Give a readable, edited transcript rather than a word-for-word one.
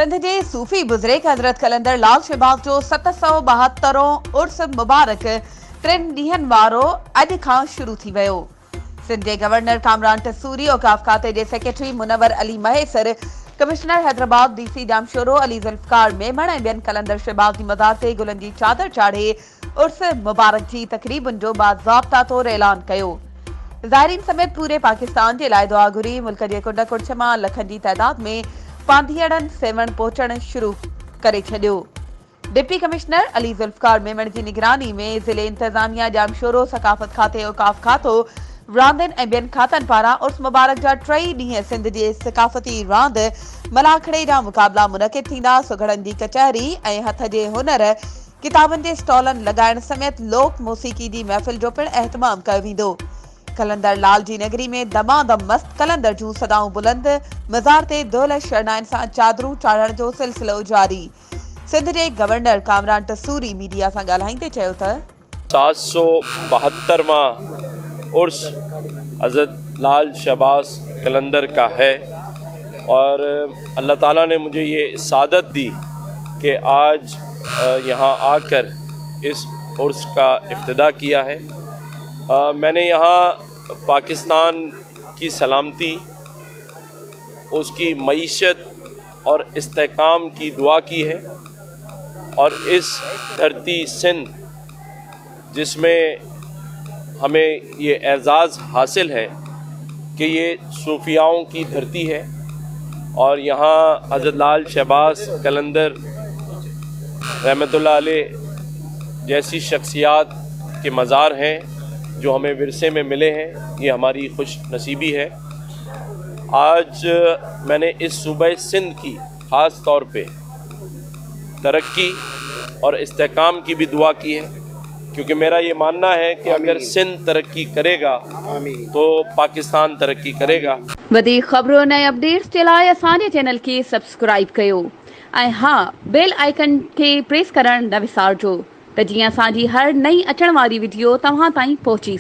सिंध जे सूफ़ी बुज़ुर्ग हज़रत कलंदर लाल शहबाज़ जो 772 उर्स मुबारक 3 ॾींहनि वारो अॼु खां शुरू थी वियो। सिंध जे गवर्नर कामरान टसूरी, औकाफ़ खाते जे सेक्रेटरी मुनव्वर अली महेसर, कमिश्नर हैदराबाद डीसी जामशोरो अली ज़ुल्फ़कार मेमण ऐं ॿियनि कलंदर शहबाज़ जी मज़ार ते गुलनि जी चादर चाढ़े उर्स मुबारक जी तक़रीबुनि जो बाज़ाब्ता तौरु ऐलान कयो। ज़ाइरीन समेत पूरे पाकिस्तान जे लाइ दुआ घुरी मुल्क जे कुंड कुड़िछ मां लखनि जी तइदाद में पांधीअड़नि सेवण पहुचण शुरू करे छॾियो। डिप्टी कमिश्नर अली ज़ुल्फ़कार मेमण जी निगरानी में ज़िले इंतज़ामिया, जामशोरो, सक़ाफ़त खाते, औकाफ़ खातो, रांदियुनि ऐं ॿियनि खातनि पारां उर्स मुबारक जा 3 ॾींहं सिंध जे सक़ाफ़ती रांदि मलाखड़े जा मुक़ाबला मुनक़िद थींदा। सुघड़नि जी कचहरी ऐं हथ जे हुनर, किताबनि जे स्टॉलनि लॻाइण समेत लोक मौसीक़ी जी महफ़िल जो पिणु एहतमाम कयो वेंदो। कलंदर लाल जी नगरी में दमादम मस्त कलंदर जूं सदाऊं बुलंद, मज़ार ते दुहिल शरणाइनि सां चादरूं चाढ़ण जो सिलसिलो जारी। सिंध जे गवर्नर कामरान टसूरी मीडिया सां ॻाल्हाईंदे चयो त 772वां उर्स हज़रत लाल शहबाज़ कलंदर का है और अल्लाह ताला ने मुझे ये सादत दी कि आज यहाँ आकर इस उर्स का इफ्तिदा किया है। मैंने यहाँ पाकिस्तान की सलामती, उसकी मईशत और इस्तेकाम की दुआ की है और इस धरती सिंध जिसमें हमें ये एज़ाज़ हासिल है कि ये सूफियाओं की धरती है और यहाँ हज़रत लाल शहबाज़ कलंदर रहमतुल्लाह अलैह जैसी शख्सियात के मज़ार हैं जो हमें विरसे में मिले हैं। ये हमारी खुश नसीबी है। आज मैंने इस सूबे सिंध की ख़ास तौर पे तरक्की और इस्तेकाम की भी दुआ की है, क्योंकि मेरा ये मानना है कि अगर सिंध तरक्की करेगा तो पाकिस्तान तरक्की करेगा। वधीक ख़बरुनि ऐं अपडेट्स जे लाइ असांजे चैनल खे सब्सक्राइब कयो ऐं हा, बेल आइकन खे प्रेस करणु न विसारिजो त जीअं असांजी हर नई अचण वारी वीडियो तव्हां ताईं पहुची